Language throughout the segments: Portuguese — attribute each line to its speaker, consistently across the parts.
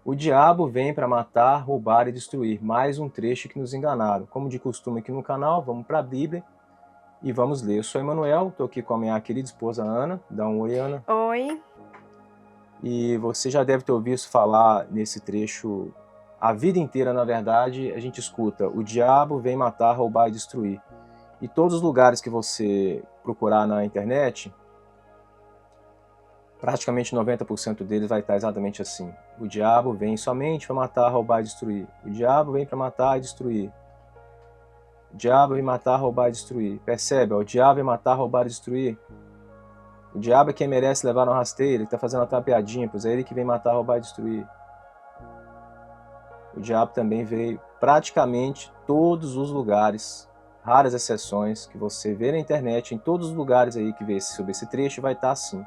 Speaker 1: O diabo vem para matar, roubar e destruir. Mais um trecho que nos enganaram. Como de costume aqui no canal, vamos para a Bíblia e vamos ler. Eu sou Emanuel, estou aqui com a minha querida esposa Ana. Dá um oi, Ana.
Speaker 2: Oi.
Speaker 1: E você já deve ter ouvido falar nesse trecho a vida inteira, na verdade, a gente escuta: o diabo vem matar, roubar e destruir. E todos os lugares que você procurar na internet, praticamente 90% deles vai estar exatamente assim. O diabo vem somente para matar, roubar e destruir. O diabo vem para matar e destruir. O diabo vem matar, roubar e destruir. Percebe? O diabo vem matar, roubar e destruir. O diabo é quem merece levar no rasteiro. Ele está fazendo até uma piadinha, pois é ele que vem matar, roubar e destruir. O diabo também veio praticamente todos os lugares, raras exceções que você vê na internet, em todos os lugares aí que vê sobre esse trecho, vai estar assim.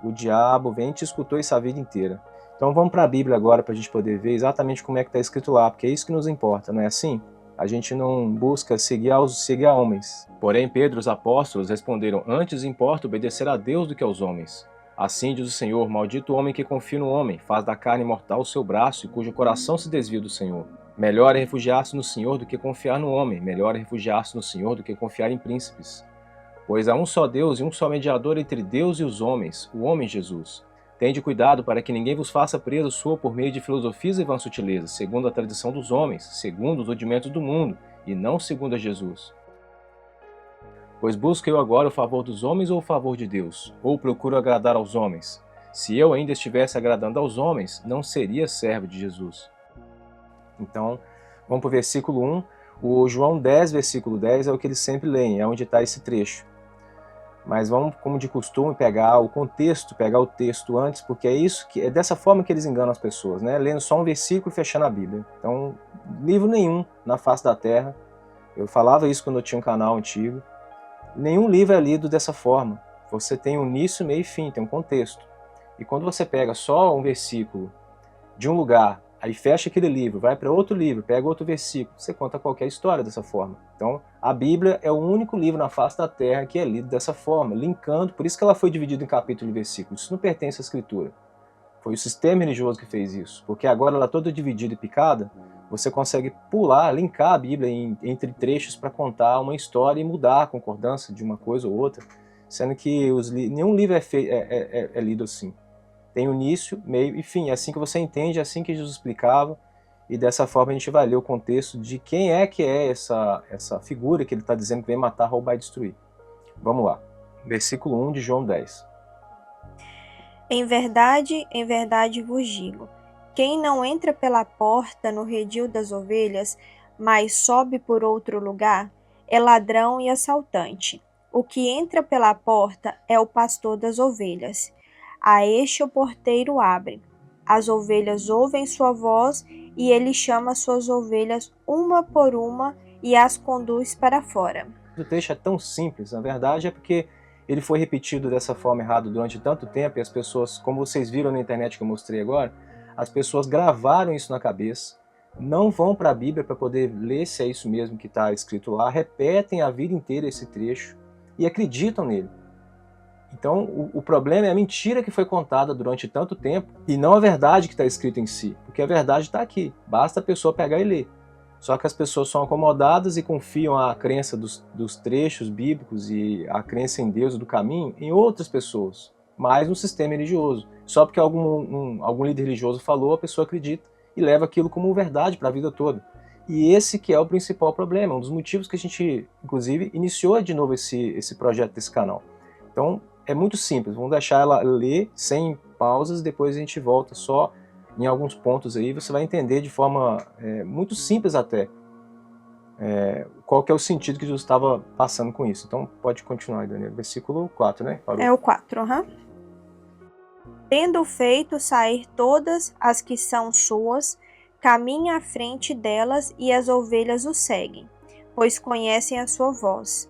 Speaker 1: O diabo vem e te escutou isso a vida inteira. Então vamos para a Bíblia agora para a gente poder ver exatamente como é que está escrito lá, porque é isso que nos importa, não é assim? A gente não busca seguir a homens. Porém, Pedro e os apóstolos responderam: antes importa obedecer a Deus do que aos homens. Assim diz o Senhor: maldito o homem que confia no homem, faz da carne mortal o seu braço e cujo coração se desvia do Senhor. Melhor é refugiar-se no Senhor do que confiar no homem, melhor é refugiar-se no Senhor do que confiar em príncipes. Pois há um só Deus e um só mediador entre Deus e os homens, o homem Jesus. Tende cuidado para que ninguém vos faça preso sua por meio de filosofias e vãs sutilezas, segundo a tradição dos homens, segundo os rudimentos do mundo, e não segundo a Jesus. Pois busco eu agora o favor dos homens ou o favor de Deus? Ou procuro agradar aos homens? Se eu ainda estivesse agradando aos homens, não seria servo de Jesus. Então, vamos para o versículo 1. O João 10, versículo 10 é o que eles sempre leem, é onde está esse trecho. Mas vamos, como de costume, pegar o contexto, pegar o texto antes, porque é dessa forma que eles enganam as pessoas, né? Lendo só um versículo e fechando a Bíblia. Então, livro nenhum na face da terra, eu falava isso quando eu tinha um canal antigo, nenhum livro é lido dessa forma. Você tem um início, meio e fim, tem um contexto. E quando você pega só um versículo de um lugar, aí fecha aquele livro, vai para outro livro, pega outro versículo, você conta qualquer história dessa forma. Então, a Bíblia é o único livro na face da Terra que é lido dessa forma, linkando, por isso que ela foi dividida em capítulo e versículo. Isso não pertence à Escritura. Foi o sistema religioso que fez isso, porque agora ela é toda dividida e picada, você consegue pular, linkar a Bíblia entre trechos para contar uma história e mudar a concordância de uma coisa ou outra, sendo que nenhum livro é lido assim. Tem o início, meio e fim. É assim que você entende, é assim que Jesus explicava. E dessa forma a gente vai ler o contexto de quem é que é essa figura que ele está dizendo que vem matar, roubar e destruir. Vamos lá. Versículo 1 de João 10.
Speaker 2: Em verdade vos digo, quem não entra pela porta no redil das ovelhas, mas sobe por outro lugar, é ladrão e assaltante. O que entra pela porta é o pastor das ovelhas. A este o porteiro abre. As ovelhas ouvem sua voz e ele chama suas ovelhas uma por uma e as conduz para fora.
Speaker 1: O texto é tão simples, na verdade é porque ele foi repetido dessa forma errada durante tanto tempo e as pessoas, como vocês viram na internet que eu mostrei agora, as pessoas gravaram isso na cabeça, não vão para a Bíblia para poder ler se é isso mesmo que está escrito lá, repetem a vida inteira esse trecho e acreditam nele. Então, o problema é a mentira que foi contada durante tanto tempo e não a verdade que está escrita em si, porque a verdade está aqui, basta a pessoa pegar e ler. Só que as pessoas são acomodadas e confiam a crença dos trechos bíblicos e a crença em Deus e do caminho em outras pessoas, mais no sistema religioso. Só porque algum líder religioso falou, a pessoa acredita e leva aquilo como verdade para a vida toda. E esse que é o principal problema, um dos motivos que a gente, inclusive, iniciou de novo esse projeto desse canal. Então, é muito simples, vamos deixar ela ler sem pausas, depois a gente volta só em alguns pontos aí, você vai entender de forma muito simples até qual que é o sentido que Jesus estava passando com isso. Então pode continuar aí, Daniel. Versículo 4, né? Parou.
Speaker 2: É o 4, Tendo feito sair todas as que são suas, caminha à frente delas e as ovelhas o seguem, pois conhecem a sua voz.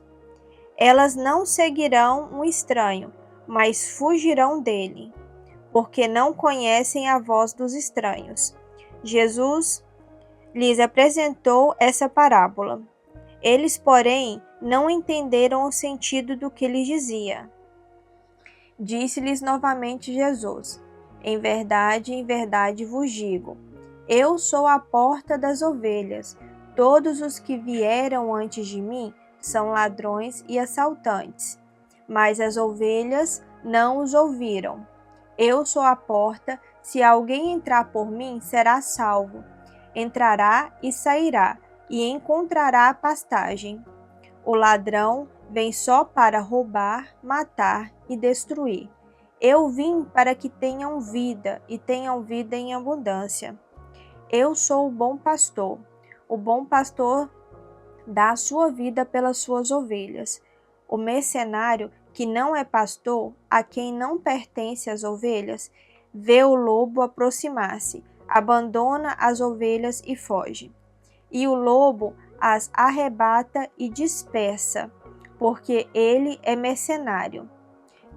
Speaker 2: Elas não seguirão um estranho, mas fugirão dele, porque não conhecem a voz dos estranhos. Jesus lhes apresentou essa parábola. Eles, porém, não entenderam o sentido do que lhes dizia. Disse-lhes novamente Jesus: em verdade vos digo: eu sou a porta das ovelhas. Todos os que vieram antes de mim são ladrões e assaltantes, mas as ovelhas não os ouviram. Eu sou a porta, se alguém entrar por mim, será salvo. Entrará e sairá, e encontrará pastagem. O ladrão vem só para roubar, matar e destruir. Eu vim para que tenham vida, e tenham vida em abundância. Eu sou o bom pastor. O bom pastor dá a sua vida pelas suas ovelhas. O mercenário, que não é pastor, a quem não pertence as ovelhas, vê o lobo aproximar-se, abandona as ovelhas e foge. E o lobo as arrebata e dispersa, porque ele é mercenário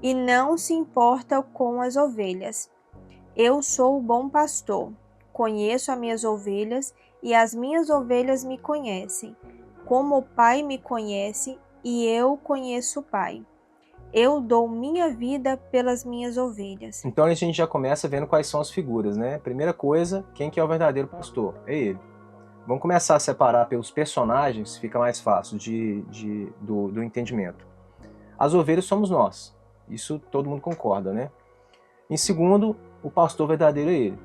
Speaker 2: e não se importa com as ovelhas. Eu sou o bom pastor. Conheço as minhas ovelhas e as minhas ovelhas me conhecem, como o Pai me conhece e eu conheço o Pai. Eu dou minha vida pelas minhas ovelhas.
Speaker 1: Então a gente já começa vendo quais são as figuras, né? Primeira coisa, quem que é o verdadeiro pastor? É ele. Vamos começar a separar pelos personagens, fica mais fácil do entendimento. As ovelhas somos nós, isso todo mundo concorda, né? Em segundo, o pastor verdadeiro é ele.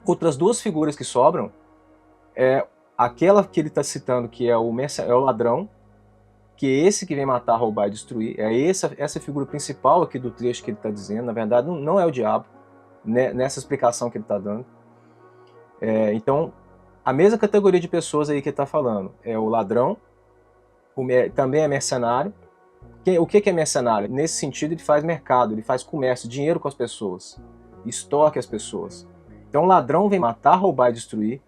Speaker 1: Outras duas figuras que sobram é aquela que ele está citando, que é o ladrão, que é esse que vem matar, roubar e destruir. É essa figura principal aqui do trecho que ele está dizendo. Na verdade, não é o diabo, né, nessa explicação que ele está dando. Então, a mesma categoria de pessoas aí que ele está falando é o ladrão, também é mercenário. O que é mercenário? Nesse sentido, ele faz mercado, ele faz comércio, dinheiro com as pessoas, extorque as pessoas. Então, o ladrão vem matar, roubar e destruir.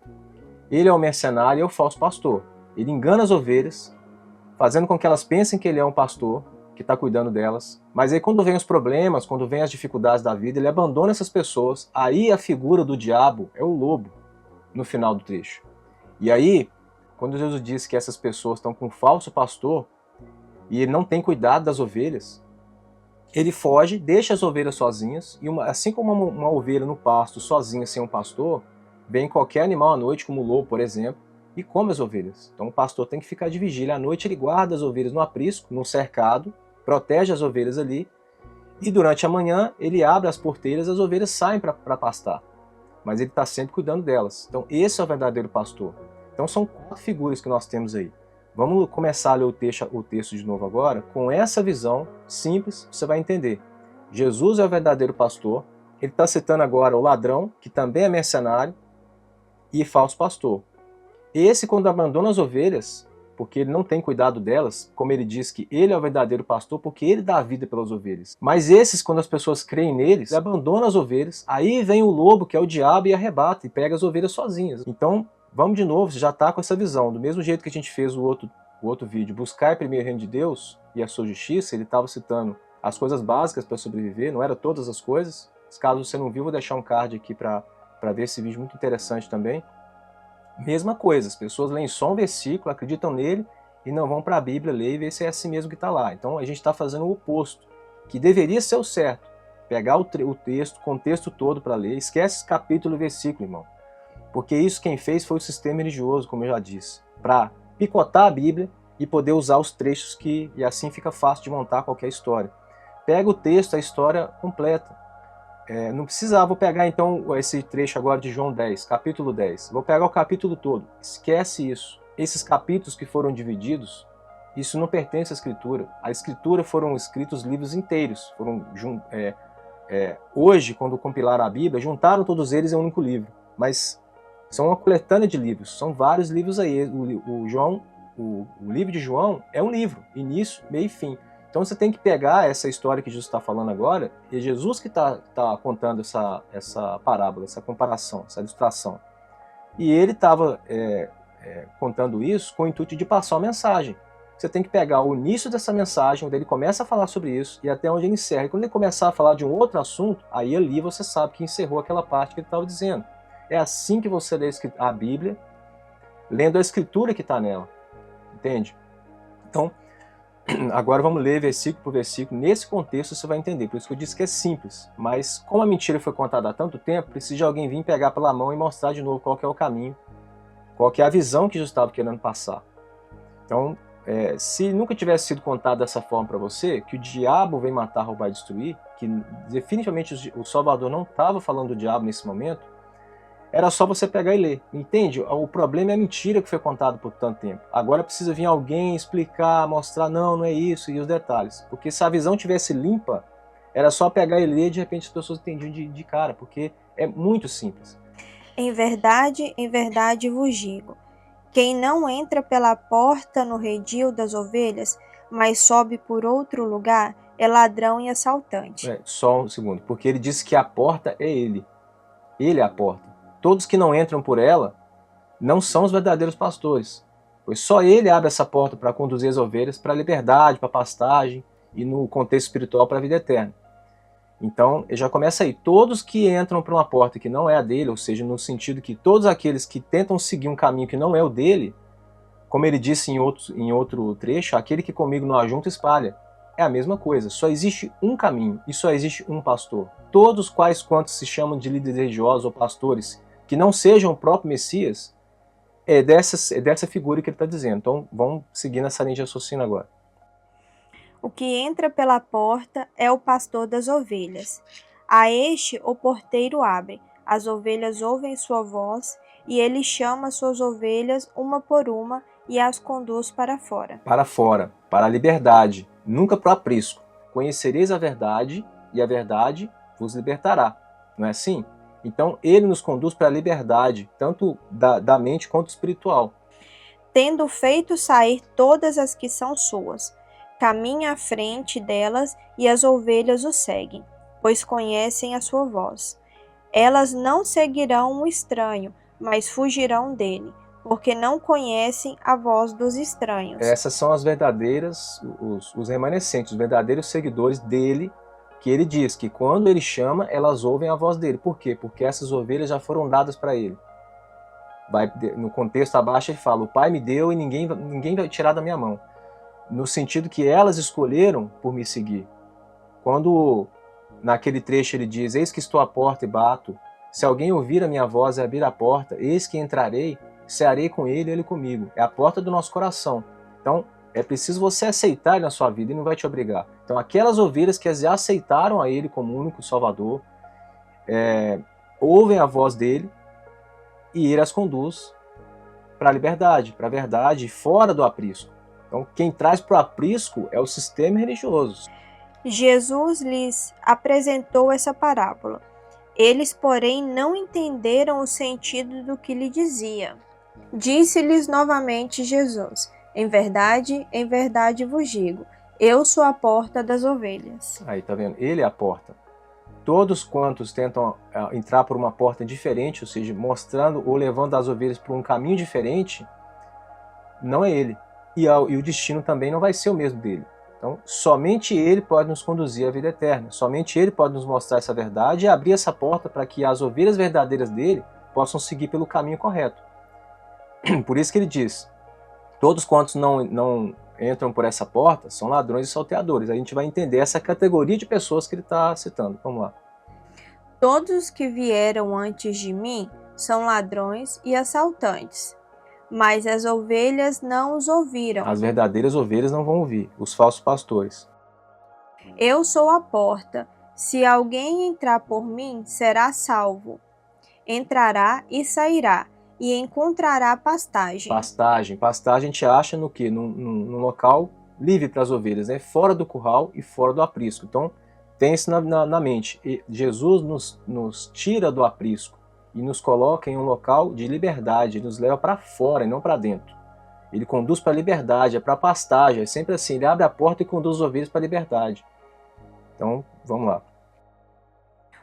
Speaker 1: Ele é o mercenário e é o falso pastor. Ele engana as ovelhas, fazendo com que elas pensem que ele é um pastor, que está cuidando delas. Mas aí, quando vem os problemas, quando vem as dificuldades da vida, ele abandona essas pessoas. Aí a figura do diabo é o lobo, no final do trecho. E aí, quando Jesus diz que essas pessoas estão com um falso pastor, e ele não tem cuidado das ovelhas, ele foge, deixa as ovelhas sozinhas, e assim como uma ovelha no pasto, sozinha, sem um pastor, vem qualquer animal à noite, como o lobo, por exemplo, e come as ovelhas. Então o pastor tem que ficar de vigília. À noite ele guarda as ovelhas no aprisco, no cercado, protege as ovelhas ali, e durante a manhã ele abre as porteiras, as ovelhas saem para pastar. Mas ele está sempre cuidando delas. Então esse é o verdadeiro pastor. Então são 4 figuras que nós temos aí. Vamos começar a ler o texto de novo agora. Com essa visão simples, você vai entender. Jesus é o verdadeiro pastor. Ele está citando agora o ladrão, que também é mercenário, e falso pastor. Esse, quando abandona as ovelhas, porque ele não tem cuidado delas, como ele diz que ele é o verdadeiro pastor, porque ele dá a vida pelas ovelhas. Mas esses, quando as pessoas creem neles, abandonam as ovelhas, aí vem o lobo, que é o diabo, e arrebata, e pega as ovelhas sozinhas. Então, vamos de novo, você já está com essa visão. Do mesmo jeito que a gente fez o outro vídeo, buscar primeiro o reino de Deus e a sua justiça, ele estava citando as coisas básicas para sobreviver, não era todas as coisas. Caso você não viu, vou deixar um card aqui para ver esse vídeo muito interessante também. Mesma coisa, as pessoas leem só um versículo, acreditam nele e não vão para a Bíblia ler e ver se é assim mesmo que está lá. Então a gente está fazendo o oposto, que deveria ser o certo. Pegar o texto, o contexto todo para ler, esquece capítulo e versículo, irmão. Porque isso quem fez foi o sistema religioso, como eu já disse, para picotar a Bíblia e poder usar os trechos e assim fica fácil de montar qualquer história. Pega o texto, a história completa. Não precisava, vou pegar então esse trecho agora de João 10, capítulo 10. Vou pegar o capítulo todo, esquece isso. Esses capítulos que foram divididos, isso não pertence à Escritura. A Escritura foram escritos livros inteiros. Hoje, quando compilaram a Bíblia, juntaram todos eles em um único livro. Mas são uma coletânea de livros, são vários livros aí. O livro de João é um livro, início, meio e fim. Então você tem que pegar essa história que Jesus está falando agora, e é Jesus que está contando essa parábola, essa comparação, essa ilustração. E ele estava contando isso com o intuito de passar uma mensagem. Você tem que pegar o início dessa mensagem, onde ele começa a falar sobre isso, e até onde ele encerra. E quando ele começar a falar de um outro assunto, aí ali você sabe que encerrou aquela parte que ele estava dizendo. É assim que você lê a Bíblia, lendo a Escritura que está nela. Entende? Então, Agora vamos ler versículo por versículo. Nesse contexto você vai entender, por isso que eu disse que é simples. Mas como a mentira foi contada há tanto tempo, precisa de alguém vir pegar pela mão e mostrar de novo qual que é o caminho, qual que é a visão que Jesus estava querendo passar. Então, se nunca tivesse sido contado dessa forma para você, que o diabo vem matar, roubar e destruir, que definitivamente o Salvador não estava falando do diabo nesse momento, era só você pegar e ler, entende? O problema é a mentira que foi contada por tanto tempo. Agora precisa vir alguém explicar, mostrar, não é isso, e os detalhes. Porque se a visão tivesse limpa, era só pegar e ler e de repente as pessoas entendiam de cara, porque é muito simples.
Speaker 2: Em verdade vos digo, quem não entra pela porta no redil das ovelhas, mas sobe por outro lugar, é ladrão e assaltante.
Speaker 1: Só um segundo, porque ele disse que a porta é ele. Ele é a porta. Todos que não entram por ela não são os verdadeiros pastores, pois só ele abre essa porta para conduzir as ovelhas para a liberdade, para a pastagem e no contexto espiritual para a vida eterna. Então, ele já começa aí. Todos que entram por uma porta que não é a dele, ou seja, no sentido que todos aqueles que tentam seguir um caminho que não é o dele, como ele disse em outro trecho, aquele que comigo não ajunta espalha. É a mesma coisa, só existe um caminho e só existe um pastor. Todos quantos se chamam de líderes religiosos ou pastores, que não sejam o próprio Messias, é dessa figura que ele está dizendo. Então, vamos seguir nessa linha de raciocínio agora.
Speaker 2: O que entra pela porta é o pastor das ovelhas. A este o porteiro abre, as ovelhas ouvem sua voz, e ele chama suas ovelhas uma por uma e as conduz para fora.
Speaker 1: Para fora, para a liberdade, nunca para o aprisco. Conhecereis a verdade, e a verdade vos libertará. Não é assim? Então, ele nos conduz para a liberdade, tanto da mente quanto espiritual.
Speaker 2: Tendo feito sair todas as que são suas, caminha à frente delas e as ovelhas o seguem, pois conhecem a sua voz. Elas não seguirão o estranho, mas fugirão dele, porque não conhecem a voz dos estranhos.
Speaker 1: Essas são as verdadeiras, os remanescentes, os verdadeiros seguidores dele, que ele diz que quando ele chama, elas ouvem a voz dele. Por quê? Porque essas ovelhas já foram dadas para ele. No contexto abaixo ele fala, o Pai me deu e ninguém vai tirar da minha mão. No sentido que elas escolheram por me seguir. Quando naquele trecho ele diz, eis que estou à porta e bato, se alguém ouvir a minha voz e abrir a porta, eis que entrarei, cearei com ele e ele comigo. É a porta do nosso coração. Então, é preciso você aceitar ele na sua vida e não vai te obrigar. Então, aquelas ovelhas que já aceitaram a ele como único Salvador, ouvem a voz dele e ele as conduz para a liberdade, para a verdade, fora do aprisco. Então, quem traz para o aprisco é o sistema religioso.
Speaker 2: Jesus lhes apresentou essa parábola. Eles, porém, não entenderam o sentido do que lhe dizia. Disse-lhes novamente Jesus, em verdade vos digo, eu sou a porta das ovelhas.
Speaker 1: Aí, tá vendo? Ele é a porta. Todos quantos tentam entrar por uma porta diferente, ou seja, mostrando ou levando as ovelhas por um caminho diferente, não é ele. E o destino também não vai ser o mesmo dele. Então, somente ele pode nos conduzir à vida eterna. Somente ele pode nos mostrar essa verdade e abrir essa porta para que as ovelhas verdadeiras dele possam seguir pelo caminho correto. Por isso que ele diz, todos quantos não entram por essa porta são ladrões e salteadores. A gente vai entender essa categoria de pessoas que ele está citando. Vamos lá.
Speaker 2: Todos os que vieram antes de mim são ladrões e assaltantes, mas as ovelhas não os ouviram.
Speaker 1: As verdadeiras ovelhas não vão ouvir, os falsos pastores.
Speaker 2: Eu sou a porta. Se alguém entrar por mim, será salvo. Entrará e sairá, e encontrará pastagem.
Speaker 1: Pastagem a gente acha no quê? Num local livre para as ovelhas, né? Fora do curral e fora do aprisco. Então, tem isso na mente. E Jesus nos tira do aprisco e nos coloca em um local de liberdade. Ele nos leva para fora e não para dentro. Ele conduz para a liberdade, é para a pastagem. É sempre assim, ele abre a porta e conduz as ovelhas para a liberdade. Então, vamos lá.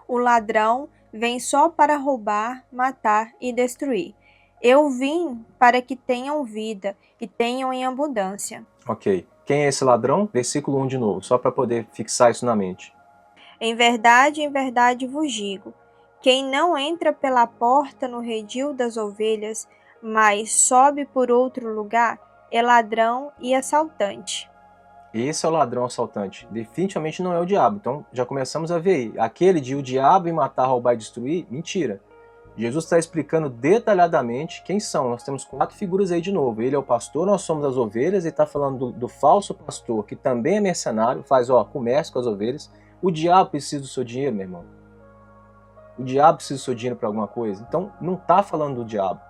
Speaker 2: O ladrão vem só para roubar, matar e destruir. Eu vim para que tenham vida e tenham em abundância.
Speaker 1: Ok. Quem é esse ladrão? Versículo 1 de novo, só para poder fixar isso na mente.
Speaker 2: Em verdade vos digo, quem não entra pela porta no redil das ovelhas, mas sobe por outro lugar, é ladrão e assaltante.
Speaker 1: Esse é o ladrão assaltante. Definitivamente não é o diabo. Então já começamos a ver aí. Aquele de o diabo e matar, roubar e destruir, mentira. Jesus está explicando detalhadamente quem são. Nós temos 4 figuras aí de novo. Ele é o pastor, nós somos as ovelhas. Ele está falando do falso pastor, que também é mercenário, faz comércio com as ovelhas. O diabo precisa do seu dinheiro, meu irmão. O diabo precisa do seu dinheiro para alguma coisa. Então não está falando do diabo.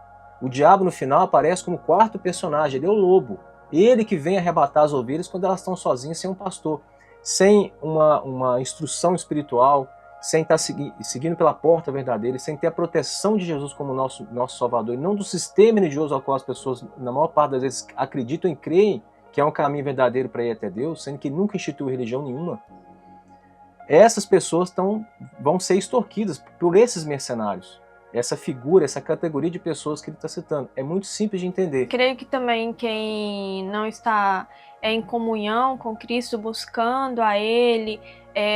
Speaker 1: O diabo no final aparece como 4º personagem. Ele é o lobo. Ele que vem arrebatar as ovelhas quando elas estão sozinhas, sem um pastor, sem uma instrução espiritual, sem estar seguindo pela porta verdadeira, sem ter a proteção de Jesus como nosso Salvador, e não do sistema religioso ao qual as pessoas, na maior parte das vezes, acreditam e creem que é um caminho verdadeiro para ir até Deus, sendo que nunca instituiu religião nenhuma. Essas pessoas vão ser extorquidas por esses mercenários. Essa figura, essa categoria de pessoas que ele está citando. É muito simples de entender.
Speaker 2: Creio que também quem não está em comunhão com Cristo, buscando a Ele,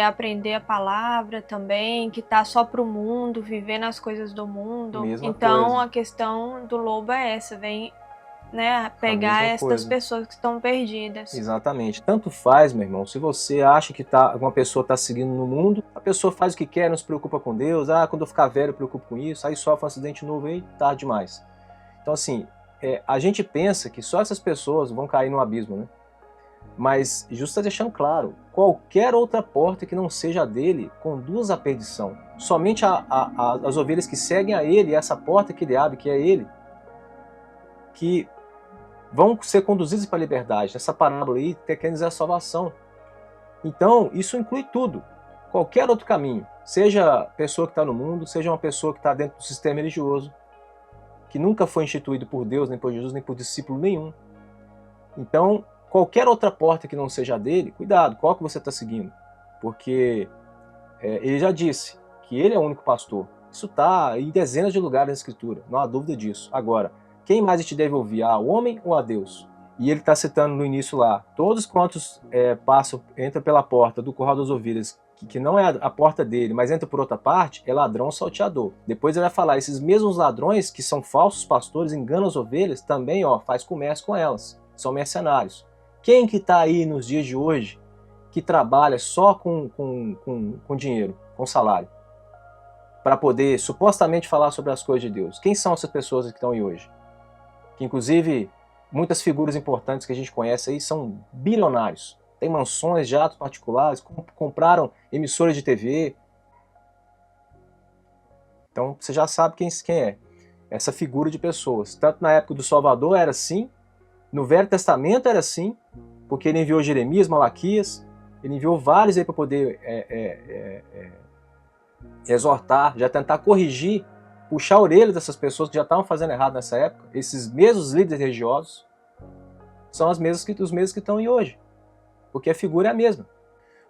Speaker 2: aprender a palavra também, que está só para o mundo, viver nas coisas do mundo. Então a questão do lobo é essa, vem pegar essas pessoas que estão perdidas.
Speaker 1: Exatamente. Tanto faz, meu irmão, se você acha que uma pessoa está seguindo no mundo, a pessoa faz o que quer, não se preocupa com Deus, quando eu ficar velho eu preocupo com isso, aí sofre um acidente novo aí, tarde demais. Então assim, a gente pensa que só essas pessoas vão cair no abismo, né? Mas Jesus está deixando claro, qualquer outra porta que não seja a dele conduz à perdição. Somente as ovelhas que seguem a ele, essa porta que ele abre, que é ele, que vão ser conduzidos para a liberdade. Essa parábola aí quer dizer a salvação. Então, isso inclui tudo. Qualquer outro caminho. Seja a pessoa que está no mundo, seja uma pessoa que está dentro do sistema religioso, que nunca foi instituído por Deus, nem por Jesus, nem por discípulo nenhum. Então, qualquer outra porta que não seja a dele, cuidado, qual que você está seguindo? Porque ele já disse que ele é o único pastor. Isso está em dezenas de lugares na Escritura, não há dúvida disso. Agora, quem mais te deve ouvir, ao homem ou a Deus? E ele está citando no início lá, todos quantos entram pela porta do curral das ovelhas, que não é a porta dele, mas entra por outra parte, é ladrão salteador. Depois ele vai falar, esses mesmos ladrões, que são falsos pastores, enganam as ovelhas, também faz comércio com elas, são mercenários. Quem que está aí nos dias de hoje, que trabalha só com dinheiro, com salário, para poder supostamente falar sobre as coisas de Deus? Quem são essas pessoas que estão aí hoje? Que inclusive muitas figuras importantes que a gente conhece aí são bilionários. Tem mansões, jatos particulares, compraram emissoras de TV. Então você já sabe quem é essa figura de pessoas. Tanto na época do Salvador era assim, no Velho Testamento era assim, porque ele enviou Jeremias, Malaquias, ele enviou vários aí para poder exortar, já tentar corrigir, puxar a orelha dessas pessoas que já estavam fazendo errado nessa época. Esses mesmos líderes religiosos são os mesmos que estão aí hoje, porque a figura é a mesma.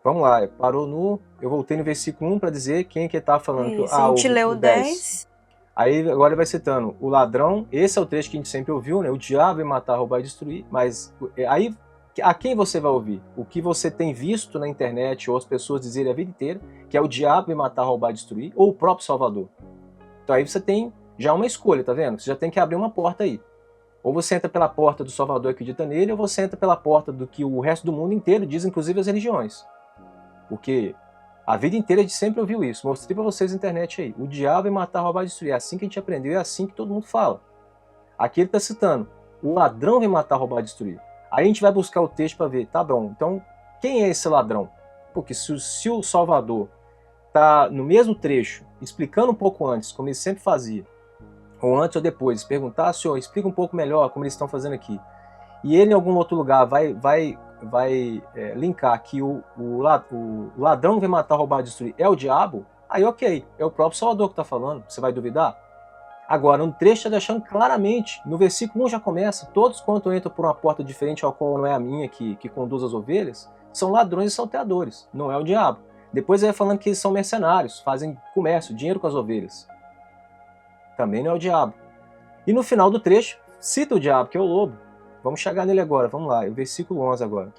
Speaker 1: Vamos lá, eu voltei no versículo 1 para dizer quem que estava falando.
Speaker 2: Isso, a gente leu o 10.
Speaker 1: Aí agora ele vai citando o ladrão, esse é o trecho que a gente sempre ouviu, né? O diabo vai matar, roubar e destruir, mas aí a quem você vai ouvir? O que você tem visto na internet ou as pessoas dizerem a vida inteira, que é o diabo vai matar, roubar e destruir, ou o próprio Salvador? Então aí você tem já uma escolha, tá vendo? Você já tem que abrir uma porta aí. Ou você entra pela porta do Salvador e acredita nele, ou você entra pela porta do que o resto do mundo inteiro diz, inclusive as religiões. Porque a vida inteira a gente sempre ouviu isso. Mostrei pra vocês na internet aí. O diabo vai matar, roubar e destruir. É assim que a gente aprendeu, é assim que todo mundo fala. Aqui ele está citando. O ladrão vai matar, roubar e destruir. Aí a gente vai buscar o texto para ver. Tá bom, então quem é esse ladrão? Porque se o Salvador está no mesmo trecho, explicando um pouco antes, como ele sempre fazia, ou antes ou depois, perguntar, senhor, explica um pouco melhor como eles estão fazendo aqui. E ele em algum outro lugar vai linkar que o ladrão que vai matar, roubar e destruir é o diabo, aí ok, é o próprio Salvador que está falando, você vai duvidar? Agora, no trecho está deixando claramente, no versículo 1 já começa, todos quanto entram por uma porta diferente ao qual não é a minha que conduz as ovelhas, são ladrões e salteadores, não é o diabo. Depois ele vai falando que eles são mercenários, fazem comércio, dinheiro com as ovelhas. Também não é o diabo. E no final do trecho, cita o diabo, que é o lobo. Vamos chegar nele agora, vamos lá, o versículo 11 agora.